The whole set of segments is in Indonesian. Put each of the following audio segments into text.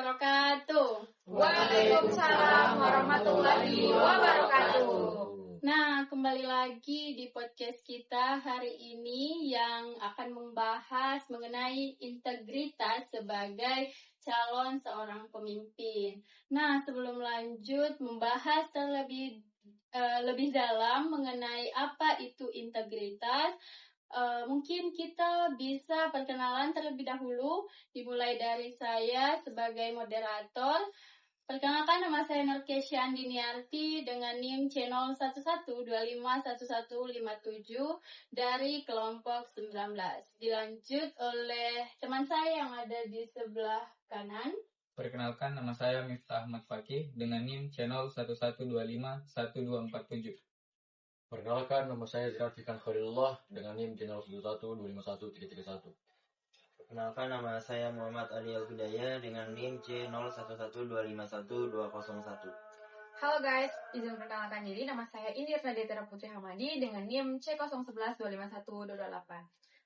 wabarakatuh. Waalaikumsalam warahmatullahi wabarakatuh. Nah, kembali lagi di podcast kita hari ini yang akan membahas mengenai integritas sebagai calon seorang pemimpin. Nah, sebelum lanjut membahas lebih dalam mengenai apa itu integritas, mungkin kita bisa perkenalan terlebih dahulu, dimulai dari saya sebagai moderator. Perkenalkan, nama saya Nurkesya Andiniarti dengan NIM channel 11251157 dari kelompok 19. Dilanjut oleh teman saya yang ada di sebelah kanan. Perkenalkan, nama saya Miftah Ahmad Fakih dengan NIM channel 11251247. Perkenalkan, nama saya Zirafikan Khalilullah dengan NIM channel 1151331. Perkenalkan, nama saya Muhammad Ali Al-Hidayah dengan NIM C0112511201. Halo guys, izin perkenalkan diri, nama saya Indir Nadetera Putri Hamadi dengan NIM C0112512228.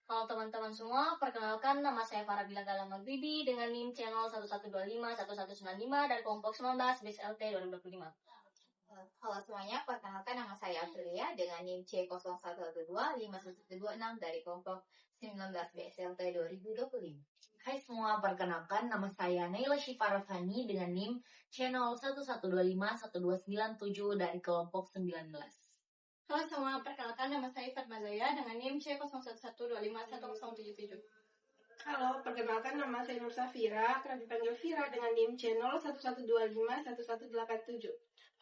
Halo teman-teman semua, perkenalkan nama saya Farabila Galang Magribi dengan NIM channel 11251195 dari kelompok 19 BSLT 2025. Halo semuanya, perkenalkan nama saya Aprilia dengan NIM C01125126 dari kelompok 19 BSLT 2025. Hai semua, perkenalkan nama saya Naila Syifarafani dengan NIM channel 11251297 dari kelompok 19. Halo semua, perkenalkan nama saya Fatma Zaya dengan NIM C0112511077. Halo, perkenalkan nama saya Nur Safira, kerap dipanggil Vira dengan NIM channel 11251187.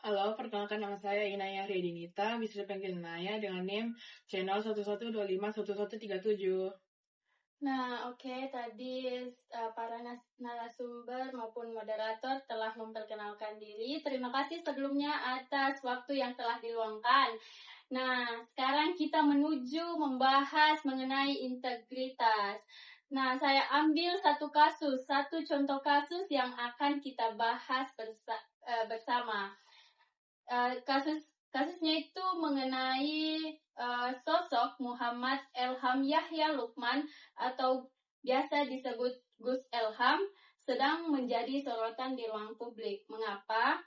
Halo, perkenalkan nama saya Inaya Riedinita, bisa dipanggil Inaya dengan NIM channel 11251137. Nah, oke, tadi para narasumber maupun moderator telah memperkenalkan diri. Terima kasih sebelumnya atas waktu yang telah diluangkan. Nah, sekarang kita menuju membahas mengenai integritas. Nah, saya ambil satu contoh kasus yang akan kita bahas bersama. Kasusnya itu mengenai sosok Muhammad Elham Yahya Lukman atau biasa disebut Gus Elham sedang menjadi sorotan di ruang publik. Mengapa?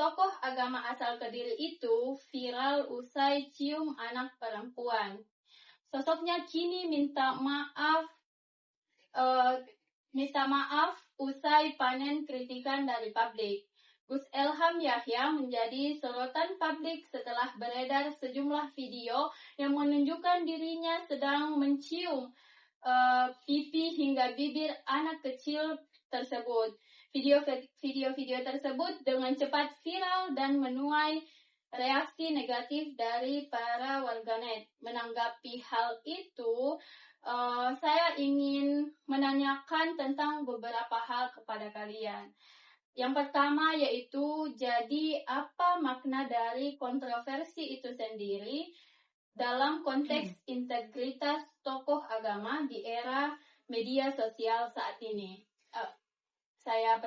Tokoh agama asal Kediri itu viral usai cium anak perempuan. Sosoknya kini minta maaf usai panen kritikan dari publik. Gus Elham Yahya menjadi sorotan publik setelah beredar sejumlah video yang menunjukkan dirinya sedang mencium pipi hingga bibir anak kecil tersebut. Video tersebut dengan cepat viral dan menuai reaksi negatif dari para warganet. Menanggapi hal itu, saya ingin menanyakan tentang beberapa hal kepada kalian. Yang pertama yaitu, jadi apa makna dari kontroversi itu sendiri dalam konteks integritas tokoh agama di era media sosial saat ini? Saya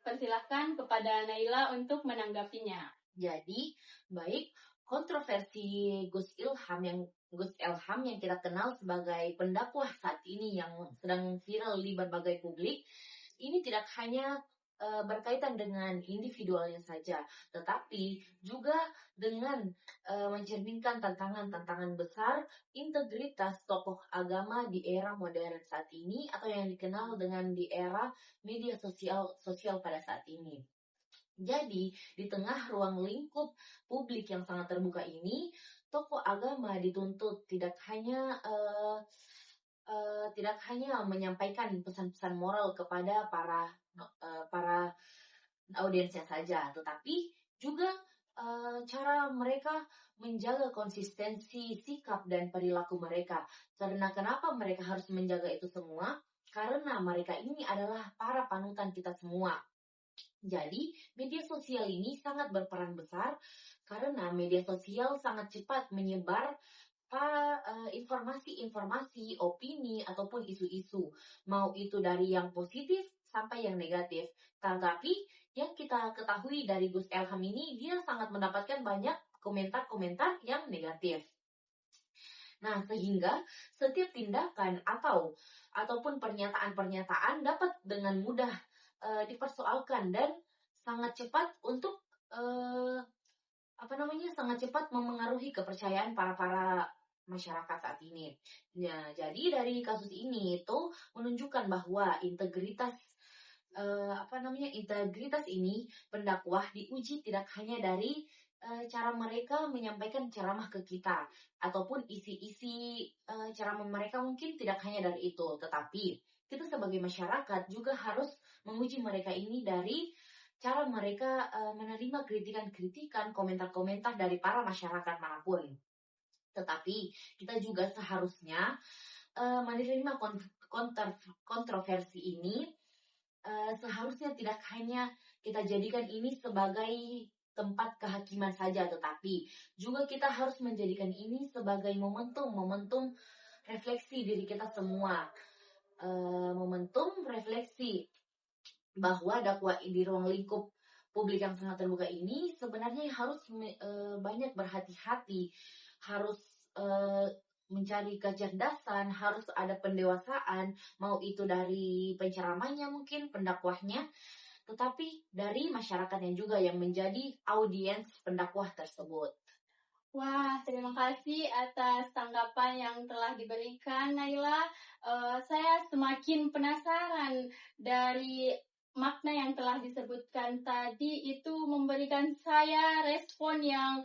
persilahkan kepada Naila untuk menanggapinya. Jadi, baik, kontroversi Gus Elham yang kita kenal sebagai pendakwah saat ini yang sedang viral di berbagai publik, ini tidak hanya berkaitan dengan individualnya saja, tetapi juga dengan mencerminkan tantangan-tantangan besar integritas tokoh agama di era modern saat ini atau yang dikenal dengan di era media sosial pada saat ini. Jadi, di tengah ruang lingkup publik yang sangat terbuka ini, tokoh agama dituntut tidak hanya menyampaikan pesan-pesan moral kepada para audiensnya saja, tetapi juga cara mereka menjaga konsistensi sikap dan perilaku mereka. Karena kenapa mereka harus menjaga itu semua? Karena mereka ini adalah para panutan kita semua. Jadi, media sosial ini sangat berperan besar karena media sosial sangat cepat menyebar informasi, opini, ataupun isu-isu. Mau itu dari yang positif sampai yang negatif. Tetapi yang kita ketahui dari Gus Elham ini, dia sangat mendapatkan banyak komentar-komentar yang negatif. Nah, sehingga setiap tindakan ataupun pernyataan-pernyataan dapat dengan mudah dipersoalkan dan sangat cepat untuk sangat cepat memengaruhi kepercayaan para masyarakat saat ini. Ya, jadi dari kasus ini itu menunjukkan bahwa integritas ini pendakwah diuji tidak hanya dari cara mereka menyampaikan ceramah ke kita ataupun isi-isi ceramah mereka mungkin tidak hanya dari itu, tetapi kita sebagai masyarakat juga harus menguji mereka ini dari cara mereka menerima kritikan-kritikan, komentar-komentar dari para masyarakat manapun. Tetapi kita juga seharusnya menerima kontroversi ini seharusnya tidak hanya kita jadikan ini sebagai tempat kehakiman saja, tetapi juga kita harus menjadikan ini sebagai momentum refleksi diri kita semua, momentum refleksi bahwa dakwah di ruang lingkup publik yang sangat terbuka ini sebenarnya harus banyak berhati-hati, harus mencari kecerdasan, harus ada pendewasaan, mau itu dari penceramahnya mungkin, pendakwahnya, tetapi dari masyarakatnya juga yang menjadi audiens pendakwah tersebut. Wah, terima kasih atas tanggapan yang telah diberikan, Naila. Saya semakin penasaran dari makna yang telah disebutkan tadi, itu memberikan saya respon yang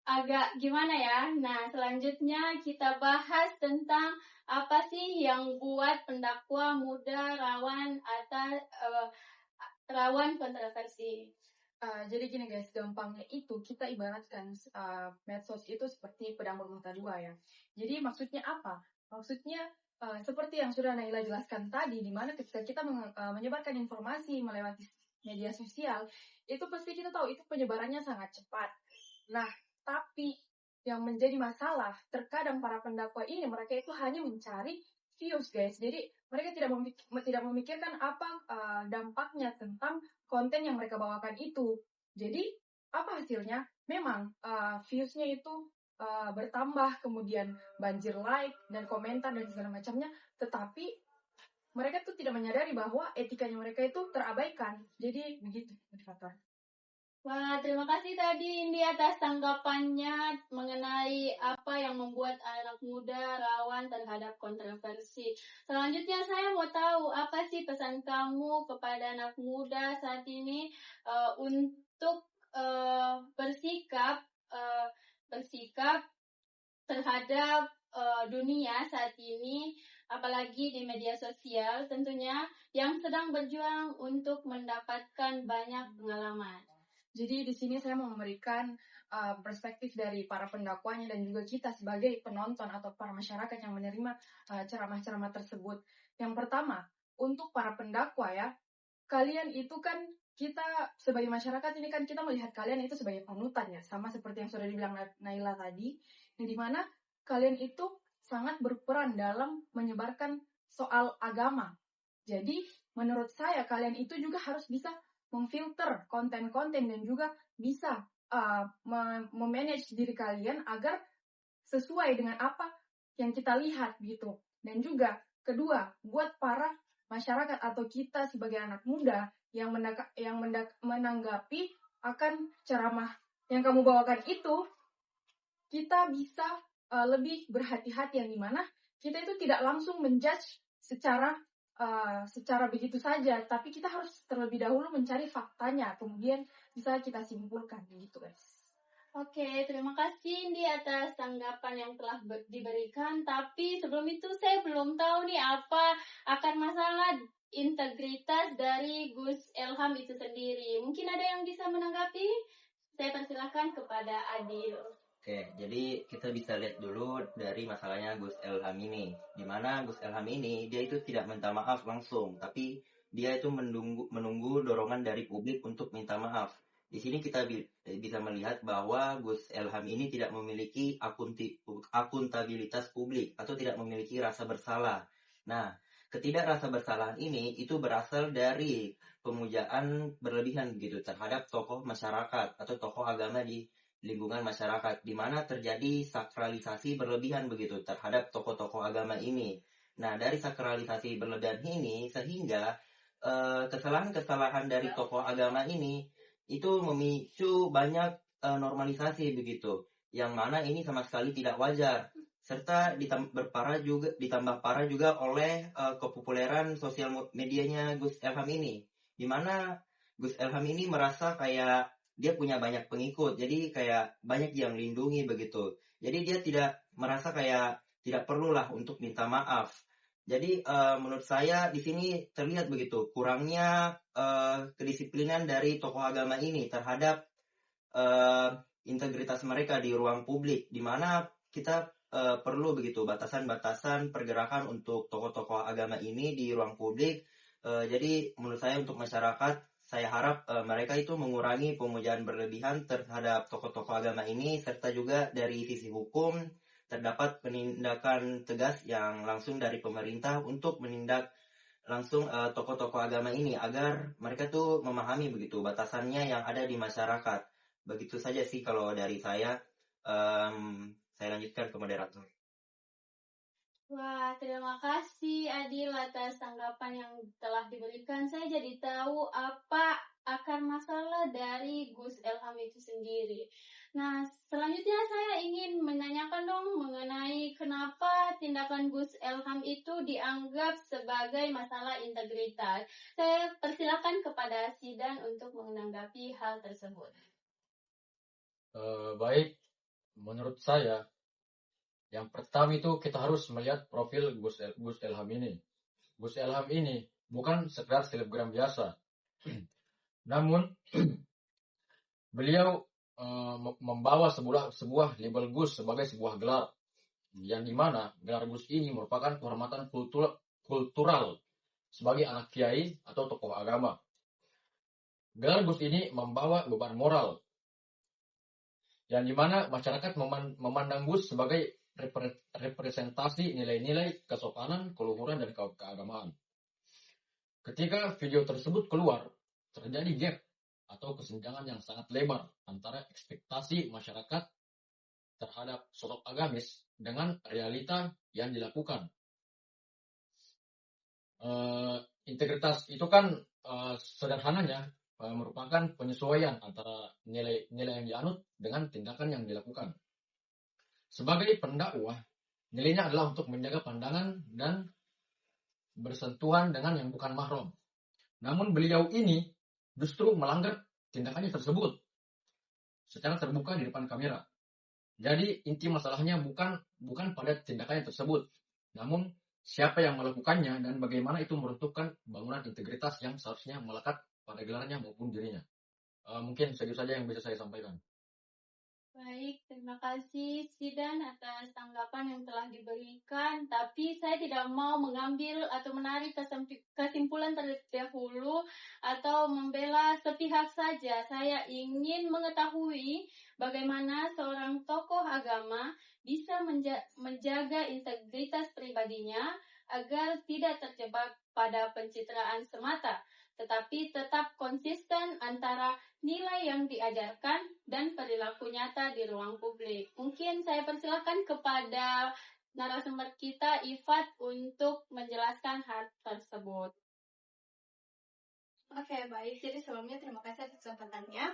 agak gimana ya. Nah, selanjutnya kita bahas tentang apa sih yang buat pendakwah muda rawan atau rawan kontroversi. Jadi gini guys, gampangnya itu kita ibaratkan medsos itu seperti pedang bermata dua ya. Jadi maksudnya apa? Maksudnya seperti yang sudah Naila jelaskan tadi, di mana ketika kita menyebarkan informasi melewati media sosial, itu pasti kita tahu itu penyebarannya sangat cepat. Nah, tapi yang menjadi masalah, terkadang para pendakwah ini mereka itu hanya mencari views guys. Jadi mereka tidak memikirkan apa dampaknya tentang konten yang mereka bawakan itu. Jadi apa hasilnya? Memang views-nya itu bertambah, kemudian banjir like dan komentar dan segala macamnya. Tetapi mereka tuh tidak menyadari bahwa etikanya mereka itu terabaikan. Jadi begitu motivator. Wah, terima kasih tadi Indi atas tanggapannya mengenai apa yang membuat anak muda rawan terhadap kontroversi. Selanjutnya saya mau tahu apa sih pesan kamu kepada anak muda saat ini untuk bersikap terhadap dunia saat ini, apalagi di media sosial tentunya, yang sedang berjuang untuk mendapatkan banyak pengalaman. Jadi di sini saya mau memberikan perspektif dari para pendakwanya dan juga kita sebagai penonton atau para masyarakat yang menerima ceramah-ceramah tersebut. Yang pertama, untuk para pendakwa ya, kalian itu kan kita sebagai masyarakat ini kan kita melihat kalian itu sebagai panutan ya, sama seperti yang sudah dibilang Naila tadi, di mana kalian itu sangat berperan dalam menyebarkan soal agama. Jadi menurut saya kalian itu juga harus bisa memfilter konten-konten dan juga bisa memanage diri kalian agar sesuai dengan apa yang kita lihat gitu. Dan juga kedua, buat para masyarakat atau kita sebagai anak muda yang menanggapi akan ceramah yang kamu bawakan itu, kita bisa lebih berhati-hati, yang dimana kita itu tidak langsung menjudge secara begitu saja, tapi kita harus terlebih dahulu mencari faktanya, kemudian bisa kita simpulkan gitu guys. Oke, terima kasih Indi atas tanggapan yang telah diberikan. Tapi sebelum itu saya belum tahu nih apa akar masalah integritas dari Gus Elham itu sendiri. Mungkin ada yang bisa menanggapi? Saya persilahkan kepada Adil. Oke, jadi kita bisa lihat dulu dari masalahnya Gus Elham ini. Di mana Gus Elham ini, dia itu tidak minta maaf langsung, tapi dia itu menunggu dorongan dari publik untuk minta maaf. Di sini kita bisa melihat bahwa Gus Elham ini tidak memiliki akuntabilitas publik atau tidak memiliki rasa bersalah. Nah, ketidakrasa bersalahan ini itu berasal dari pemujaan berlebihan gitu terhadap tokoh masyarakat atau tokoh agama di lingkungan masyarakat, di mana terjadi sakralisasi berlebihan begitu terhadap tokoh-tokoh agama ini. Nah, dari sakralisasi berlebihan ini sehingga kesalahan-kesalahan dari tokoh agama ini itu memicu banyak normalisasi begitu, yang mana ini sama sekali tidak wajar, serta ditambah parah juga oleh kepopuleran sosial medianya Gus Elham ini, di mana Gus Elham ini merasa kayak dia punya banyak pengikut, jadi kayak banyak yang lindungi begitu, jadi dia tidak merasa kayak tidak perlulah untuk minta maaf. Jadi menurut saya di sini terlihat begitu kurangnya kedisiplinan dari tokoh agama ini terhadap integritas mereka di ruang publik, di mana kita perlu begitu batasan-batasan pergerakan untuk tokoh-tokoh agama ini di ruang publik. Jadi menurut saya untuk masyarakat, saya harap mereka itu mengurangi pemujaan berlebihan terhadap tokoh-tokoh agama ini, serta juga dari sisi hukum terdapat penindakan tegas yang langsung dari pemerintah untuk menindak langsung tokoh-tokoh agama ini agar mereka tuh memahami begitu batasannya yang ada di masyarakat. Begitu saja sih kalau dari saya. Saya lanjutkan ke moderator. Wah, terima kasih Adil atas tanggapan yang telah diberikan. Saya jadi tahu apa akar masalah dari Gus Elham itu sendiri. Nah, selanjutnya saya ingin menanyakan dong mengenai kenapa tindakan Gus Elham itu dianggap sebagai masalah integritas. Saya persilakan kepada Sidan untuk menanggapi hal tersebut. Baik, menurut saya yang pertama itu kita harus melihat profil Gus Elham ini. Gus Elham ini bukan sekedar selebgram biasa, namun beliau membawa sebuah label Gus sebagai sebuah gelar, yang dimana gelar Gus ini merupakan kehormatan kultural sebagai anak kiai atau tokoh agama. Gelar Gus ini membawa beban moral, yang dimana masyarakat memandang Gus sebagai representasi nilai-nilai kesopanan, keluhuran, dan keagamaan. Ketika video tersebut keluar, terjadi gap atau kesenjangan yang sangat lebar antara ekspektasi masyarakat terhadap sosok agamis dengan realita yang dilakukan. Integritas itu kan sederhananya merupakan penyesuaian antara nilai-nilai yang dianut dengan tindakan yang dilakukan. Sebagai pendakwah, nilainya adalah untuk menjaga pandangan dan bersentuhan dengan yang bukan mahram. Namun beliau ini justru melanggar tindakannya tersebut secara terbuka di depan kamera. Jadi inti masalahnya bukan pada tindakannya tersebut, namun siapa yang melakukannya dan bagaimana itu meruntuhkan bangunan integritas yang seharusnya melekat pada gelarnya maupun dirinya. Mungkin segitu saja yang bisa saya sampaikan. Baik, terima kasih Sidan atas tanggapan yang telah diberikan. Tapi saya tidak mau mengambil atau menarik kesimpulan terlebih dahulu atau membela sepihak saja. Saya ingin mengetahui bagaimana seorang tokoh agama bisa menjaga integritas pribadinya agar tidak terjebak pada pencitraan semata, tetapi tetap konsisten antara nilai yang diajarkan dan perilaku nyata di ruang publik. Mungkin saya persilakan kepada narasumber kita, Ifat, untuk menjelaskan hal tersebut. Oke, baik. Jadi sebelumnya terima kasih atas kesempatannya.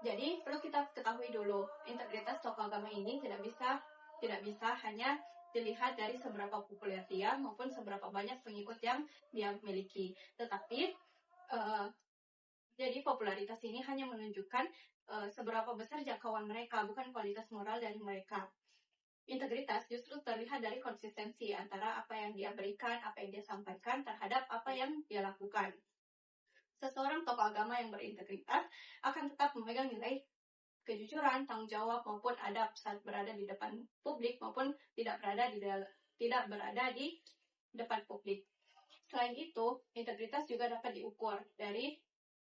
Jadi perlu kita ketahui dulu, integritas tokoh agama ini tidak bisa hanya dilihat dari seberapa populer dia maupun seberapa banyak pengikut yang dia miliki. Tetapi jadi popularitas ini hanya menunjukkan seberapa besar jangkauan mereka, bukan kualitas moral dari mereka. Integritas justru terlihat dari konsistensi antara apa yang dia berikan, apa yang dia sampaikan terhadap apa yang dia lakukan. Seseorang tokoh agama yang berintegritas akan tetap memegang nilai kejujuran, tanggung jawab maupun adab saat berada di depan publik maupun tidak berada di depan publik. Selain itu, integritas juga dapat diukur dari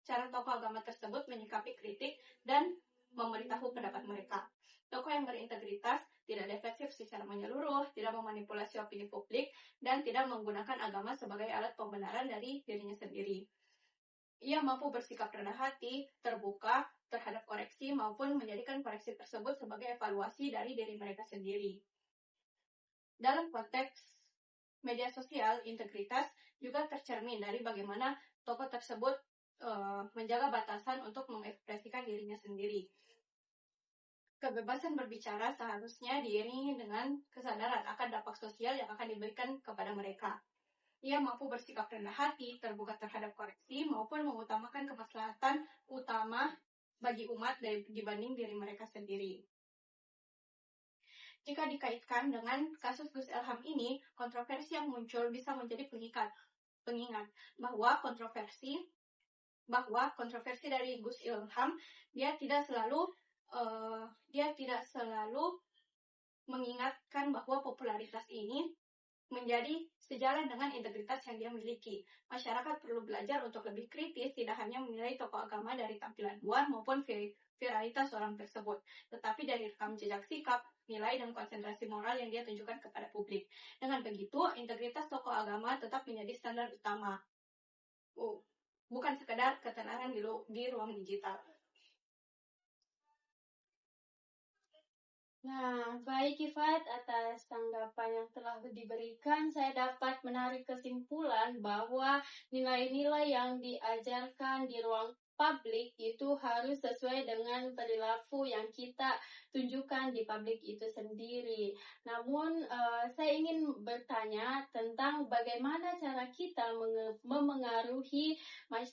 cara tokoh agama tersebut menyikapi kritik dan memberitahu pendapat mereka. Tokoh yang berintegritas tidak defensif secara menyeluruh, tidak memanipulasi opini publik, dan tidak menggunakan agama sebagai alat pembenaran dari dirinya sendiri. Ia mampu bersikap rendah hati, terbuka terhadap koreksi, maupun menjadikan koreksi tersebut sebagai evaluasi dari diri mereka sendiri. Dalam konteks media sosial, integritas juga tercermin dari bagaimana tokoh tersebut menjaga batasan untuk mengekspresikan dirinya sendiri. Kebebasan berbicara seharusnya diiringi dengan kesadaran akan dampak sosial yang akan diberikan kepada mereka. Ia mampu bersikap rendah hati, terbuka terhadap koreksi, maupun mengutamakan kemaslahatan utama bagi umat dibanding diri mereka sendiri. Jika dikaitkan dengan kasus Gus Ilham ini, kontroversi yang muncul bisa menjadi pengingat bahwa kontroversi dari Gus Ilham dia tidak selalu mengingatkan bahwa popularitas ini menjadi sejalan dengan integritas yang dia miliki. Masyarakat perlu belajar untuk lebih kritis, tidak hanya menilai tokoh agama dari tampilan luar maupun viralitas orang tersebut, tetapi dari rekam jejak sikap, nilai, dan konsentrasi moral yang dia tunjukkan kepada publik. Dengan begitu, integritas tokoh agama tetap menjadi standar utama. Bukan sekedar ketenaran di ruang digital. Nah, baik Kifat, atas tanggapan yang telah diberikan, saya dapat menarik kesimpulan bahwa nilai-nilai yang diajarkan di ruang publik itu harus sesuai dengan perilaku yang kita tunjukkan di publik itu sendiri. Namun, saya ingin bertanya tentang bagaimana cara kita memengaruhi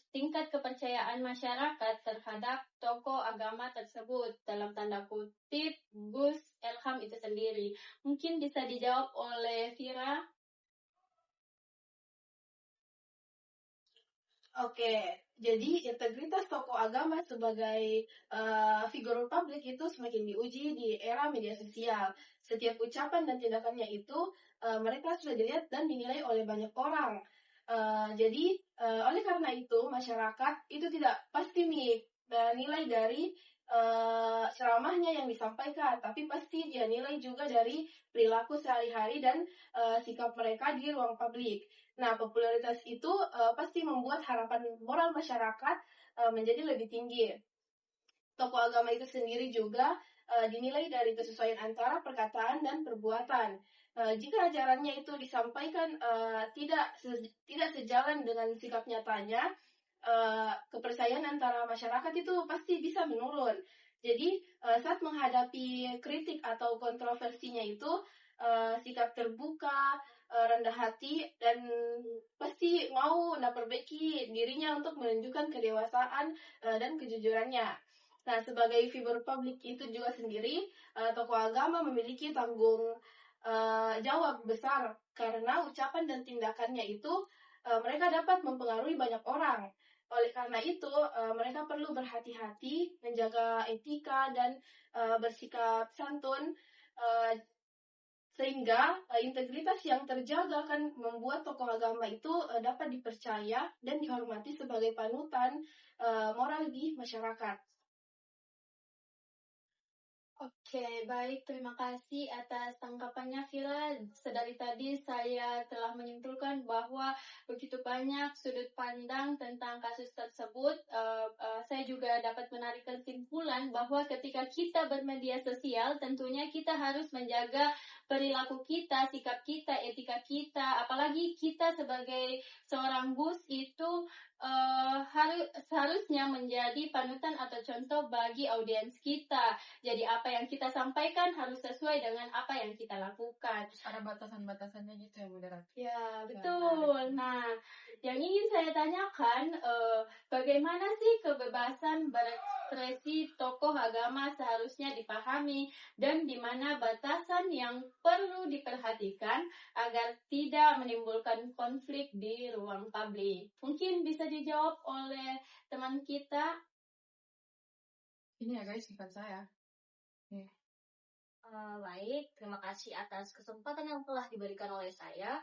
tingkat kepercayaan masyarakat terhadap tokoh agama tersebut, dalam tanda kutip Gus Ilham itu sendiri. Mungkin bisa dijawab oleh Vira. Oke, jadi integritas tokoh agama sebagai figur publik itu semakin diuji di era media sosial. Setiap ucapan dan tindakannya itu mereka sudah dilihat dan dinilai oleh banyak orang. Jadi oleh karena itu masyarakat itu tidak pasti nilai dari ceramahnya yang disampaikan, tapi pasti dia nilai juga dari perilaku sehari-hari dan sikap mereka di ruang publik. Nah, popularitas itu pasti membuat harapan moral masyarakat menjadi lebih tinggi. Tokoh agama itu sendiri juga dinilai dari kesesuaian antara perkataan dan perbuatan. Jika ajarannya itu disampaikan tidak sejalan dengan sikap nyatanya, kepercayaan antara masyarakat itu pasti bisa menurun. Jadi saat menghadapi kritik atau kontroversinya itu sikap terbuka, rendah hati, dan pasti mau memperbaiki dirinya untuk menunjukkan kedewasaan dan kejujurannya. Nah, sebagai figur publik itu juga sendiri, tokoh agama memiliki tanggung jawab besar karena ucapan dan tindakannya itu mereka dapat mempengaruhi banyak orang. Oleh karena itu, mereka perlu berhati-hati, menjaga etika, dan bersikap santun, sehingga integritas yang terjaga akan membuat tokoh agama itu dapat dipercaya dan dihormati sebagai panutan moral di masyarakat. Oke, baik. Terima kasih atas tanggapannya, Vira. Sedari tadi saya telah menyimpulkan bahwa begitu banyak sudut pandang tentang kasus tersebut. Saya juga dapat menarik kesimpulan bahwa ketika kita bermedia sosial, tentunya kita harus menjaga perilaku kita, sikap kita, etika kita. Apalagi kita sebagai seorang Gus itu seharusnya menjadi panutan atau contoh bagi audiens kita. Jadi apa yang kita sampaikan harus sesuai dengan apa yang kita lakukan. Ada batasan-batasannya gitu ya, Moderator? Ya, betul. Nah, yang ingin saya tanyakan, bagaimana sih kebebasan berekspresi tokoh agama seharusnya dipahami dan di mana batasan yang perlu diperhatikan agar tidak menimbulkan konflik di ruang publik. Mungkin bisa dijawab oleh teman kita. Ini ya guys, bukan saya. Baik, terima kasih atas kesempatan yang telah diberikan oleh saya.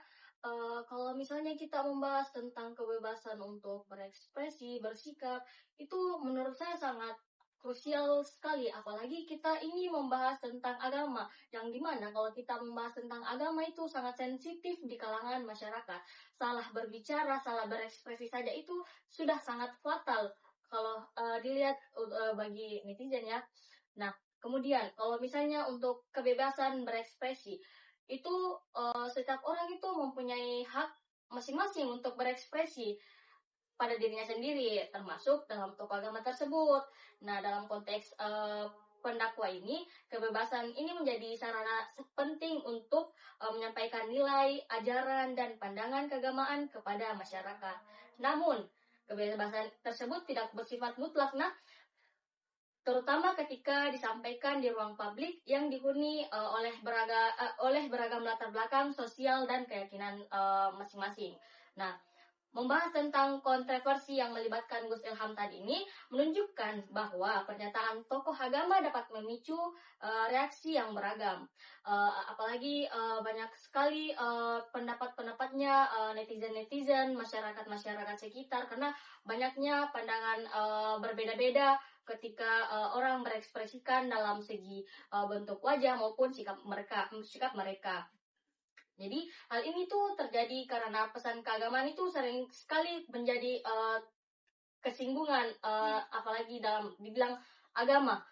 Kalau misalnya kita membahas tentang kebebasan untuk berekspresi, bersikap, itu menurut saya sangat krusial sekali. Apalagi kita ini membahas tentang agama, yang dimana kalau kita membahas tentang agama itu sangat sensitif di kalangan masyarakat. Salah berbicara, salah berekspresi saja itu sudah sangat fatal kalau dilihat bagi netizen ya. Nah, kemudian, kalau misalnya untuk kebebasan berekspresi, itu setiap orang itu mempunyai hak masing-masing untuk berekspresi. pada dirinya sendiri, termasuk dalam tokoh agama tersebut. Nah, dalam konteks pendakwa ini, kebebasan ini menjadi sarana penting untuk menyampaikan nilai, ajaran, dan pandangan keagamaan kepada masyarakat. Namun, kebebasan tersebut tidak bersifat mutlak, terutama ketika disampaikan di ruang publik yang dihuni oleh beragam latar belakang sosial dan keyakinan masing-masing. Nah, membahas tentang kontroversi yang melibatkan Gus Ilham tadi ini menunjukkan bahwa pernyataan tokoh agama dapat memicu reaksi yang beragam. Apalagi banyak sekali pendapat-pendapatnya netizen-netizen, masyarakat-masyarakat sekitar, karena banyaknya pandangan berbeda-beda ketika orang berekspresikan dalam segi bentuk wajah maupun sikap mereka. Jadi hal ini tuh terjadi karena pesan keagamaan itu sering sekali menjadi kesinggungan, apalagi dalam dibilang agama.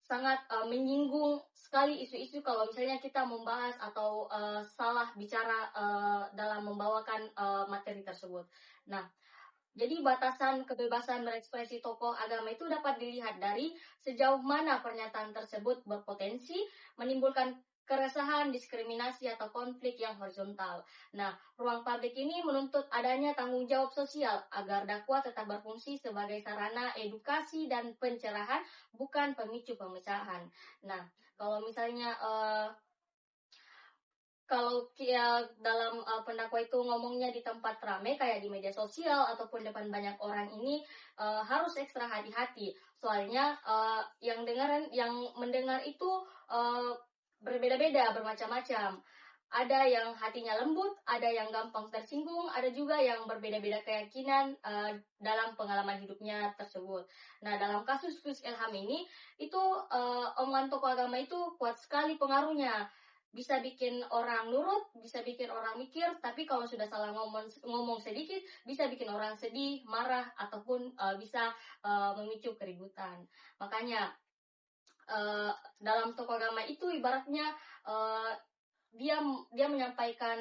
Sangat menyinggung sekali isu-isu kalau misalnya kita membahas atau salah bicara dalam membawakan materi tersebut. Nah, jadi batasan kebebasan berekspresi tokoh agama itu dapat dilihat dari sejauh mana pernyataan tersebut berpotensi menimbulkan keresahan, diskriminasi, atau konflik yang horizontal. Nah, ruang publik ini menuntut adanya tanggung jawab sosial agar dakwah tetap berfungsi sebagai sarana edukasi dan pencerahan, bukan pemicu pemecahan. Nah, kalau misalnya dalam pendakwa itu ngomongnya di tempat ramai kayak di media sosial ataupun depan banyak orang ini harus ekstra hati-hati. Soalnya yang mendengar itu berbeda-beda, bermacam-macam. Ada yang hatinya lembut, ada yang gampang tersinggung, ada juga yang berbeda-beda keyakinan dalam pengalaman hidupnya tersebut. Nah, dalam kasus Gus Ilham ini, itu omongan tokoh agama itu kuat sekali pengaruhnya. Bisa bikin orang nurut, bisa bikin orang mikir, tapi kalau sudah salah ngomong sedikit, bisa bikin orang sedih, marah, ataupun bisa memicu keributan. Makanya, dalam tokoh agama itu ibaratnya dia menyampaikan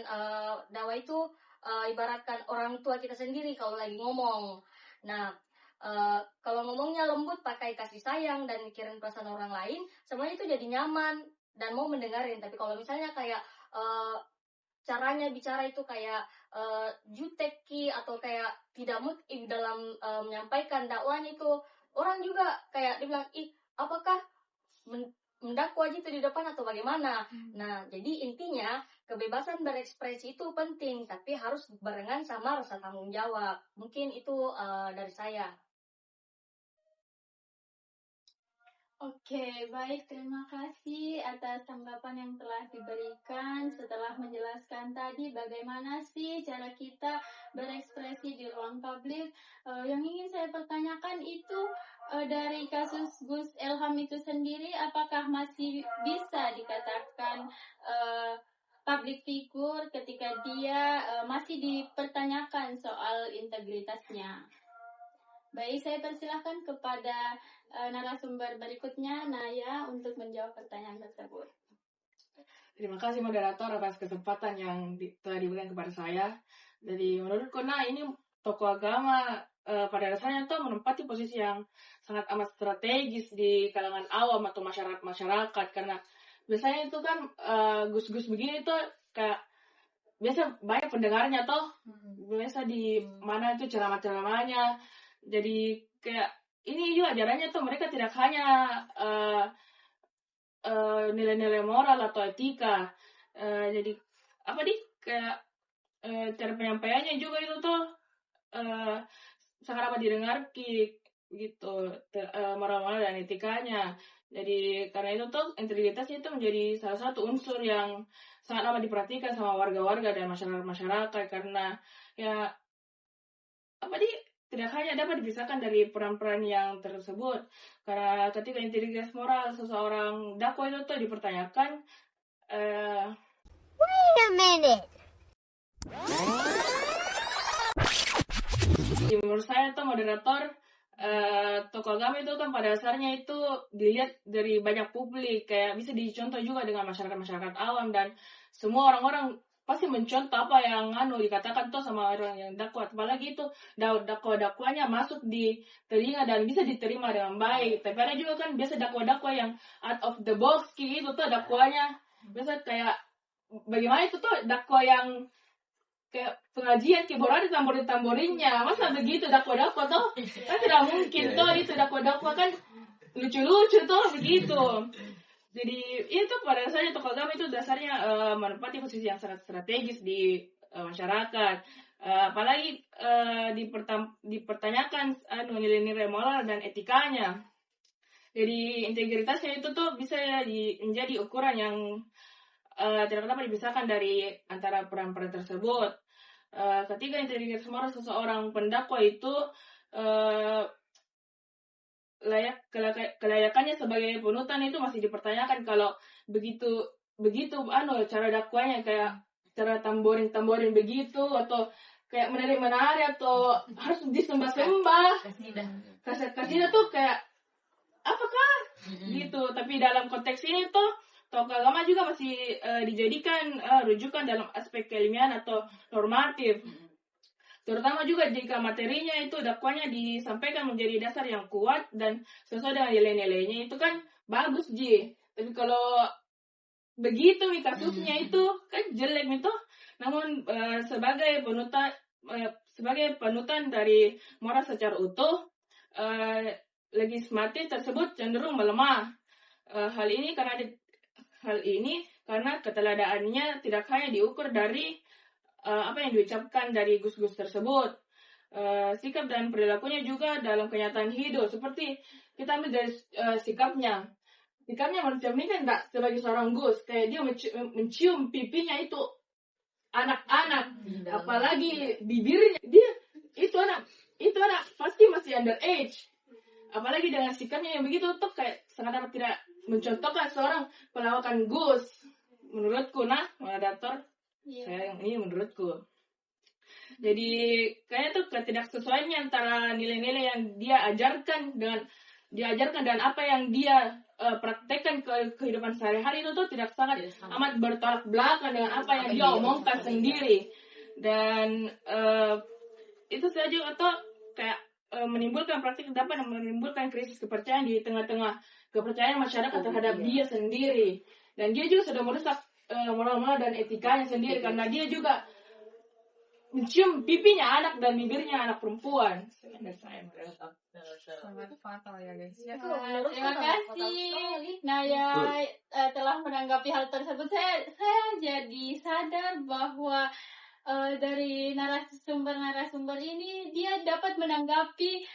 dakwah itu ibaratkan orang tua kita sendiri kalau lagi ngomong. Nah, kalau ngomongnya lembut, pakai kasih sayang dan mikirin perasaan orang lain, semuanya itu jadi nyaman dan mau mendengarin. Tapi kalau misalnya kayak caranya bicara itu kayak juteki atau kayak tidak mood dalam menyampaikan dakwahnya itu, orang juga kayak dibilang, apakah mendakwa aja itu di depan atau bagaimana. Nah, jadi intinya kebebasan berekspresi itu penting, tapi harus barengan sama rasa tanggung jawab. Mungkin itu dari saya. Oke, baik. Terima kasih atas tanggapan yang telah diberikan setelah menjelaskan tadi bagaimana sih cara kita berekspresi di ruang publik. Yang ingin saya pertanyakan itu dari kasus Gus Ilham itu sendiri, apakah masih bisa dikatakan public figure ketika dia masih dipertanyakan soal integritasnya? Baik, saya persilahkan kepada narasumber berikutnya, Naya, untuk menjawab pertanyaan tersebut. Terima kasih moderator atas kesempatan yang telah diberikan kepada saya. Jadi menurutku, ini tokoh agama pada dasarnya itu menempati posisi yang sangat amat strategis di kalangan awam atau masyarakat, karena biasanya itu kan gus-gus begini tuh kayak biasa banyak pendengarnya toh, biasa di mana itu ceramah-ceramahnya. Jadi kayak ini juga ajarannya tuh mereka tidak hanya nilai-nilai moral atau etika. Jadi kayak cara penyampaiannya juga itu tuh sangat amat didengar gitu, moral-moral dan etikanya. Jadi karena itu tuh integritasnya itu menjadi salah satu unsur yang sangat amat diperhatikan sama warga-warga dan masyarakat, karena ya tidak hanya dapat dipisahkan dari peran-peran yang tersebut. Karena ketika integritas moral seseorang dakwah itu tuh dipertanyakan, Wait a minute. Menurut saya tuh moderator, tokoh agama itu kan pada dasarnya itu dilihat dari banyak publik, kayak bisa dicontoh juga dengan masyarakat awam, dan semua orang-orang pasti mencontoh apa yang dikatakan tuh sama orang yang dakwah, apalagi itu dakwanya masuk di telinga dan bisa diterima dengan baik. Tapi ada juga kan biasa dakwah yang out of the box gitu tuh dakwanya, biasa kayak bagaimana itu tuh dakwah yang kayak pengajian keyboard ada tamborin-tamborinnya, masa begitu dakwah tuh kan tidak mungkin tuh itu dakwah kan lucu-lucu tuh begitu. Jadi itu pada dasarnya tokoh agama itu dasarnya menempati posisi yang sangat strategis di masyarakat. Apalagi dipertanyakan nilai-nilai moral dan etikanya. Jadi integritasnya itu tuh bisa menjadi ukuran yang tidak dapat dipisahkan dari antara peran-peran tersebut. Ketika integritas moral seseorang pendakwa itu kelayakannya sebagai panutan itu masih dipertanyakan. Kalau begitu cara dakwanya kayak cara tamborin begitu, atau kayak menari atau harus disembah-sembah kasidah tuh kayak apakah gitu. Tapi dalam konteks ini tuh tokoh agama juga masih dijadikan rujukan dalam aspek keilmian atau normatif. Terutama juga jika materinya itu dakwanya disampaikan menjadi dasar yang kuat dan sesuai dengan nilai-nilainya, itu kan bagus Ji. Tapi kalau begitu nih kasusnya itu kan jelek itu. Namun sebagai panutan dari moral secara utuh, legislatif tersebut cenderung melemah. Hal ini karena keteladaannya tidak hanya diukur dari apa yang diucapkan dari gus-gus tersebut, sikap dan perilakunya juga dalam kenyataan hidup. Seperti kita ambil dari sikapnya macam ini kan enggak sebagai seorang gus, kayak dia mencium pipinya itu anak-anak, apalagi bibirnya dia itu anak pasti masih underage. Apalagi dengan sikapnya yang begitu tuh kayak sangat amat tidak mencontohkan seorang pelawakan gus menurutku. Moderator saya yang ini menurutku. Jadi kayaknya tuh ketidaksesuaiannya antara nilai-nilai yang dia ajarkan dan apa yang dia praktekkan ke kehidupan sehari-hari itu tuh tidak sangat amat bertolak belakang dengan apa yang dia omongkan sendiri. Dan itu saja atau kayak menimbulkan dapat menimbulkan krisis kepercayaan di tengah-tengah kepercayaan masyarakat terhadap dia sendiri. Dan dia juga sudah merusak moral-moral dan etikanya sendiri, karena dia juga mencium pipinya anak dan bibirnya anak perempuan. Sangat fatal ya guys. Terima kasih Naya telah menanggapi hal tersebut. Saya jadi sadar bahwa dari narasumber ini dia dapat menanggapi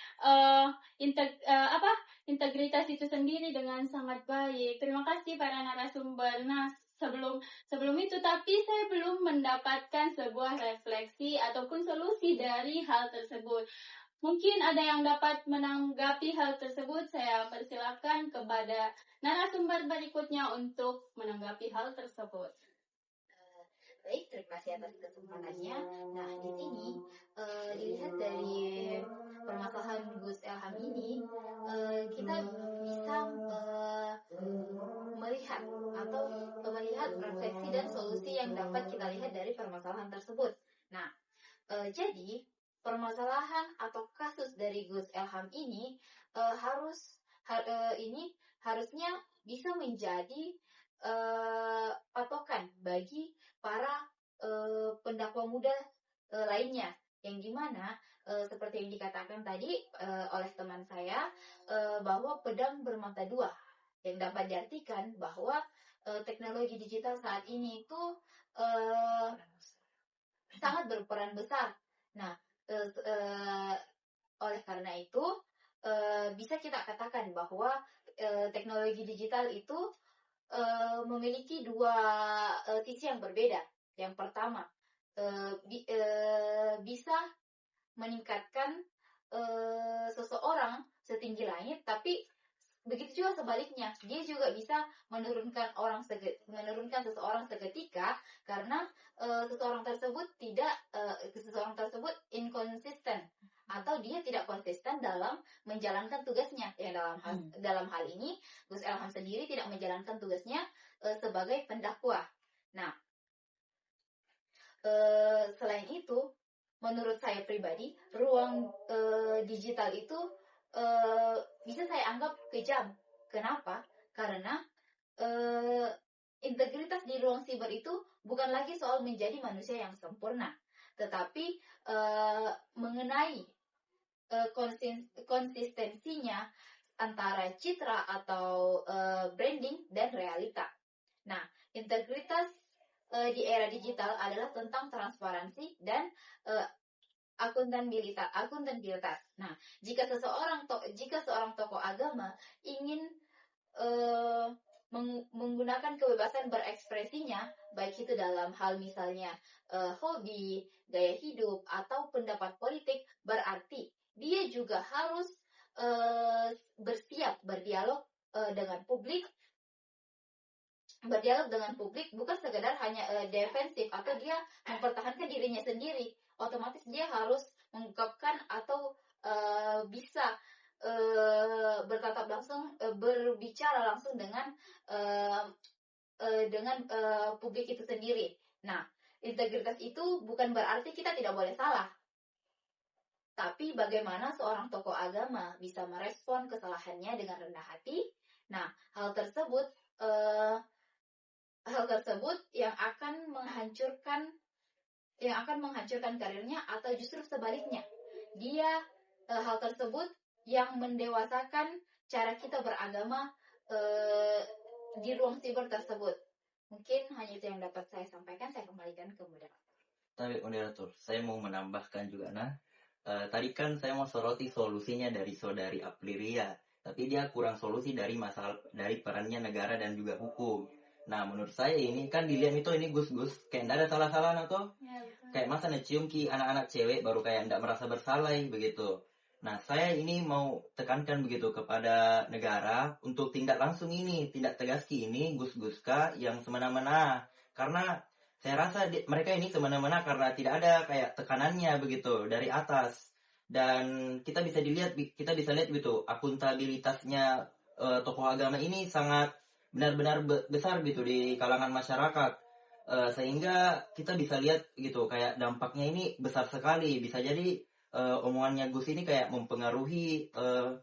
integritas itu sendiri dengan sangat baik. Terima kasih para narasumber. Nah, sebelum itu tapi saya belum mendapatkan sebuah refleksi ataupun solusi dari hal tersebut. Mungkin ada yang dapat menanggapi hal tersebut. Saya persilakan kepada narasumber berikutnya untuk menanggapi hal tersebut. Baik, terima kasih atas kesempatannya. Nah, di sini dilihat dari permasalahan Gus Elham ini, kita bisa melihat refleksi dan solusi yang dapat kita lihat dari permasalahan tersebut. Nah, jadi permasalahan atau kasus dari Gus Elham ini harusnya bisa menjadi patokan bagi para pendakwa muda lainnya, yang dimana seperti yang dikatakan tadi oleh teman saya, bahwa pedang bermata dua, yang dapat diartikan bahwa teknologi digital saat ini itu sangat berperan besar. Nah, oleh karena itu bisa kita katakan bahwa teknologi digital itu memiliki dua sisi yang berbeda. Yang pertama, bisa meningkatkan seseorang setinggi langit, tapi begitu juga sebaliknya, dia juga bisa menurunkan seseorang seketika, karena seseorang tersebut inkonsisten, atau dia tidak konsisten dalam menjalankan tugasnya. Yang dalam hal ini Gus Elham sendiri tidak menjalankan tugasnya sebagai pendakwa. Nah, Selain itu, menurut saya pribadi, ruang digital itu bisa saya anggap kejam. Kenapa? Karena integritas di ruang siber itu bukan lagi soal menjadi manusia yang sempurna, tetapi mengenai konsistensinya antara citra atau branding dan realita. Nah, integritas di era digital adalah tentang transparansi dan akuntabilitas. Nah, jika seorang tokoh agama ingin menggunakan kebebasan berekspresinya, baik itu dalam hal misalnya hobi, gaya hidup, atau pendapat politik, berarti dia juga harus bersiap berdialog dengan publik bukan sekedar hanya defensif atau dia mempertahankan dirinya sendiri. Otomatis dia harus mengungkapkan atau bisa berbicara langsung dengan publik itu sendiri. Nah, integritas itu bukan berarti kita tidak boleh salah, tapi bagaimana seorang tokoh agama bisa merespon kesalahannya dengan rendah hati. Nah, hal tersebut yang akan menghancurkan karirnya, atau justru sebaliknya, hal tersebut yang mendewasakan cara kita beragama di ruang siber tersebut. Mungkin hanya itu yang dapat saya sampaikan. Saya kembalikan ke moderator. Tapi moderator, saya mau menambahkan juga. Tadi kan saya mau soroti solusinya dari saudari Aprilia, tapi dia kurang solusi dari perannya negara dan juga hukum. Nah, menurut saya ini kan dilihat ini Gus kayak nggak ada salah-salah atau kayak masa ngecium ki anak-anak cewek baru kayak nggak merasa bersalah begitu. Nah, saya ini mau tekankan begitu kepada negara untuk tindak tegas ki ini Gus-Guska yang semena-mena, karena saya rasa mereka ini semena-mena karena tidak ada kayak tekanannya begitu dari atas. Dan kita bisa lihat gitu akuntabilitasnya tokoh agama ini sangat benar-benar besar gitu di kalangan masyarakat, sehingga kita bisa lihat gitu kayak dampaknya ini besar sekali. Bisa jadi omongannya Gus ini kayak mempengaruhi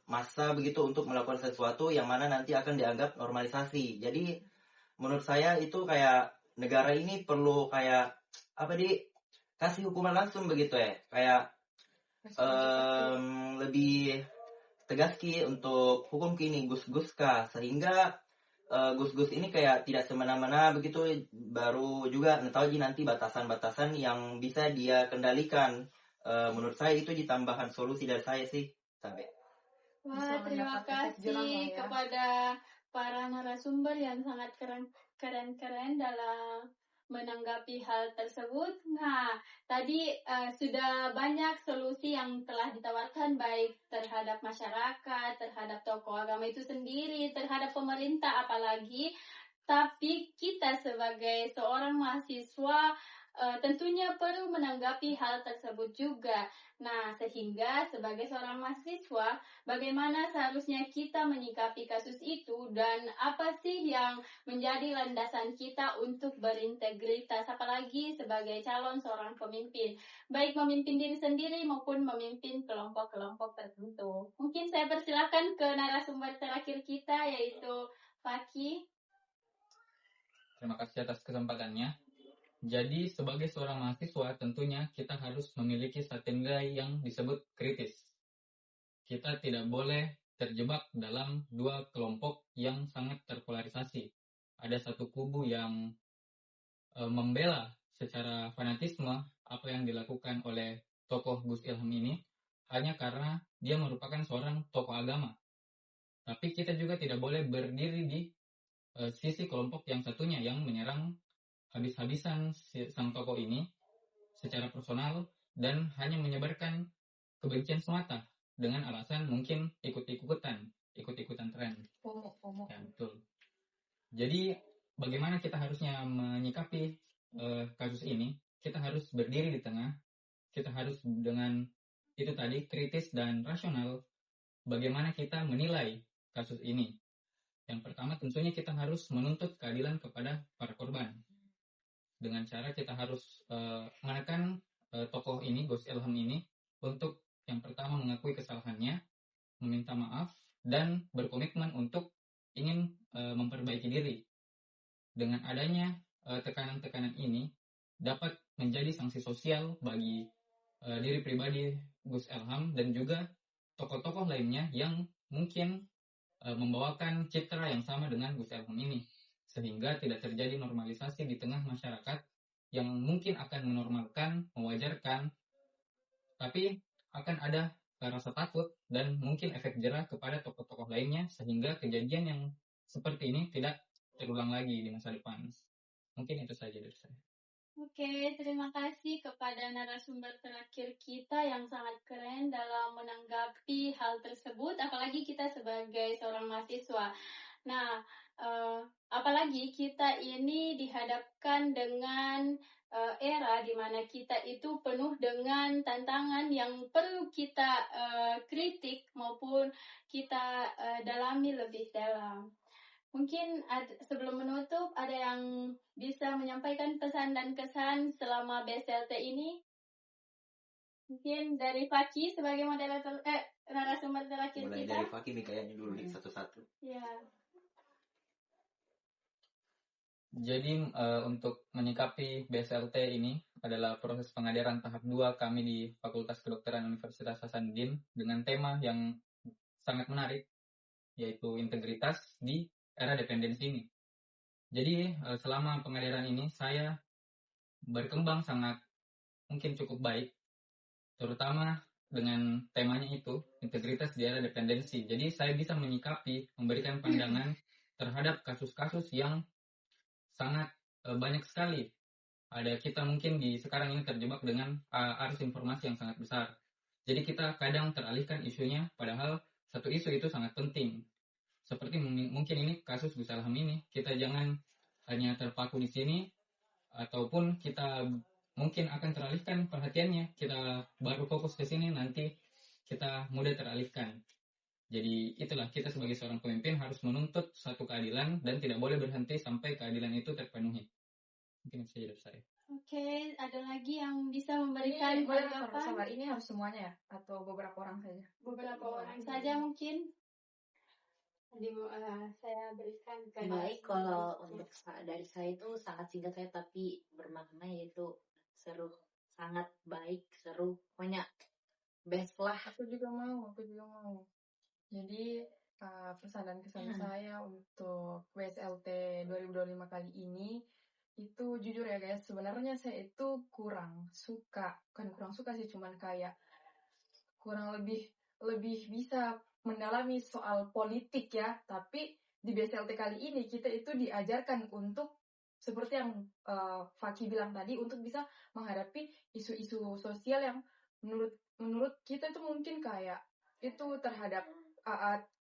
massa begitu untuk melakukan sesuatu yang mana nanti akan dianggap normalisasi. Jadi menurut saya itu kayak negara ini perlu kayak kasih hukuman langsung begitu kayak lebih tegas ki untuk hukum kini Gus-Guska, sehingga Gus-Gus ini kayak tidak semena-mena begitu. Baru juga tahu nanti batasan-batasan yang bisa dia kendalikan. Menurut saya itu ditambahkan solusi dari saya sih. Sampai. Wah, terima kasih kepada para narasumber yang sangat keren-keren dalam menanggapi hal tersebut. Nah, tadi sudah banyak solusi yang telah ditawarkan, baik terhadap masyarakat, terhadap tokoh agama itu sendiri, terhadap pemerintah apalagi. Tapi kita sebagai seorang mahasiswa tentunya perlu menanggapi hal tersebut juga. Nah, sehingga sebagai seorang mahasiswa, bagaimana seharusnya kita menyikapi kasus itu dan apa sih yang menjadi landasan kita untuk berintegritas, apalagi sebagai calon seorang pemimpin, baik memimpin diri sendiri maupun memimpin kelompok-kelompok tertentu. Mungkin saya persilakan ke narasumber terakhir kita, yaitu Faki. Terima kasih atas kesempatannya. Jadi sebagai seorang mahasiswa tentunya kita harus memiliki strategi yang disebut kritis. Kita tidak boleh terjebak dalam dua kelompok yang sangat terpolarisasi. Ada satu kubu yang membela secara fanatisme apa yang dilakukan oleh tokoh Gus Ilham ini hanya karena dia merupakan seorang tokoh agama. Tapi kita juga tidak boleh berdiri di sisi kelompok yang satunya yang menyerang habis-habisan sang tokoh ini secara personal dan hanya menyebarkan kebencian semata dengan alasan mungkin ikut-ikutan tren. Ya, betul. Jadi bagaimana kita harusnya menyikapi kasus ini? Kita harus berdiri di tengah. Kita harus dengan itu tadi kritis dan rasional. Bagaimana kita menilai kasus ini? Yang pertama tentunya kita harus menuntut keadilan kepada para korban. dengan cara kita harus menekan tokoh ini, Gus Ilham ini, untuk yang pertama mengakui kesalahannya, meminta maaf, dan berkomitmen untuk ingin memperbaiki diri. Dengan adanya tekanan-tekanan ini dapat menjadi sanksi sosial bagi diri pribadi Gus Ilham dan juga tokoh-tokoh lainnya yang mungkin membawakan citra yang sama dengan Gus Ilham ini, sehingga tidak terjadi normalisasi di tengah masyarakat yang mungkin akan menormalkan, mewajarkan, tapi akan ada rasa takut dan mungkin efek jerah kepada tokoh-tokoh lainnya, sehingga kejadian yang seperti ini tidak terulang lagi di masa depan. Mungkin itu saja dari saya. Oke, terima kasih kepada narasumber terakhir kita yang sangat keren dalam menanggapi hal tersebut, apalagi kita sebagai seorang mahasiswa. Nah, apalagi kita ini dihadapkan dengan era di mana kita itu penuh dengan tantangan yang perlu kita kritik maupun kita dalami lebih dalam. Mungkin sebelum menutup ada yang bisa menyampaikan pesan dan kesan selama BSLT ini? Mungkin dari Faki sebagai moderator narasumber terakhir Mulai kita. dari Faki nih kayaknya dulu nih satu-satu. Ya. Jadi untuk menyikapi BSLT ini adalah proses pengajaran tahap 2 kami di Fakultas Kedokteran Universitas Hasanuddin dengan tema yang sangat menarik, yaitu integritas di era dependensi ini. Jadi selama pengajaran ini saya berkembang sangat mungkin cukup baik, terutama dengan temanya itu, integritas di era dependensi. Jadi saya bisa menyikapi, memberikan pandangan terhadap kasus-kasus yang sangat banyak sekali. Ada kita mungkin di sekarang ini terjebak dengan arus informasi yang sangat besar. Jadi kita kadang teralihkan isunya, padahal satu isu itu sangat penting. Seperti mungkin ini kasus Gus Ilham ini, kita jangan hanya terpaku di sini, ataupun kita mungkin akan teralihkan perhatiannya. Kita baru fokus ke sini, nanti kita mudah teralihkan. Jadi itulah, kita sebagai seorang pemimpin harus menuntut satu keadilan dan tidak boleh berhenti sampai keadilan itu terpenuhi. Mungkin itu saja dari saya. Oke, ada lagi yang bisa memberikan tanggapan? Ini harus semuanya ya? Atau beberapa orang saja? Beberapa orang saja mungkin. Saya berikan ke Baik, kalau untuk dari saya itu sangat singkat saya tapi bermakna, yaitu seru, sangat baik, seru, pokoknya best lah. Aku juga mau. Jadi pesan dan kesan saya untuk WSLT 2025 kali ini itu jujur ya guys, sebenarnya saya itu bukan kurang suka sih, cuman kayak kurang lebih bisa mendalami soal politik ya. Tapi di BSLT kali ini kita itu diajarkan untuk seperti yang Faki bilang tadi, untuk bisa menghadapi isu-isu sosial yang menurut kita itu mungkin kayak itu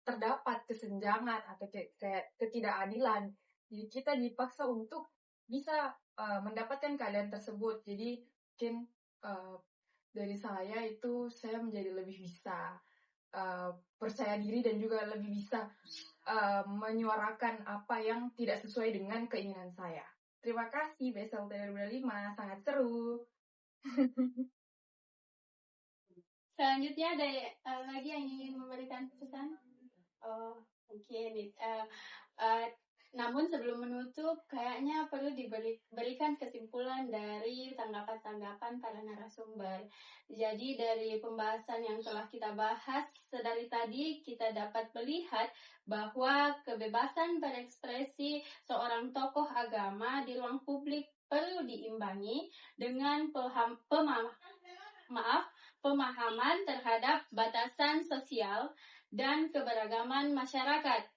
terdapat kesenjangan atau kayak ketidakadilan. Jadi kita dipaksa untuk bisa mendapatkan keadaan tersebut. Jadi mungkin dari saya itu, saya menjadi lebih bisa percaya diri dan juga lebih bisa menyuarakan apa yang tidak sesuai dengan keinginan saya. Terima kasih BSLT 2025, sangat seru. Selanjutnya ada lagi yang ingin memberikan pesan? Mungkin. Namun sebelum menutup, kayaknya perlu diberikan kesimpulan dari tanggapan-tanggapan para narasumber. Jadi dari pembahasan yang telah kita bahas dari tadi, kita dapat melihat bahwa kebebasan berekspresi seorang tokoh agama di ruang publik perlu diimbangi dengan pemahaman terhadap batasan sosial dan keberagaman masyarakat.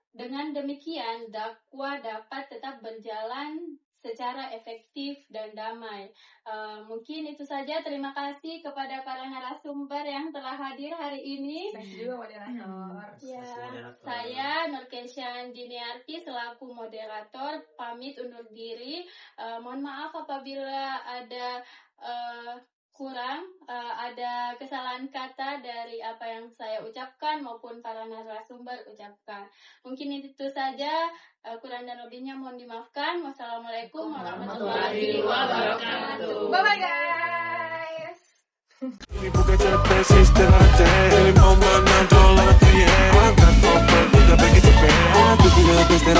Dengan demikian, dakwah dapat tetap berjalan secara efektif dan damai. Mungkin itu saja. Terima kasih kepada para narasumber yang telah hadir hari ini. Terima kasih moderator. Saya Nurkesyan Diniarti selaku moderator pamit undur diri. Mohon maaf apabila ada kurang, ada kesalahan kata dari apa yang saya ucapkan maupun para narasumber ucapkan. Mungkin itu saja, kurang dan lebihnya mohon dimaafkan. Wassalamualaikum warahmatullahi wabarakatuh. Bye bye guys. Porque te persistente, el momento no lo fíe. Cuando te pegues, te pega, tú quieres que te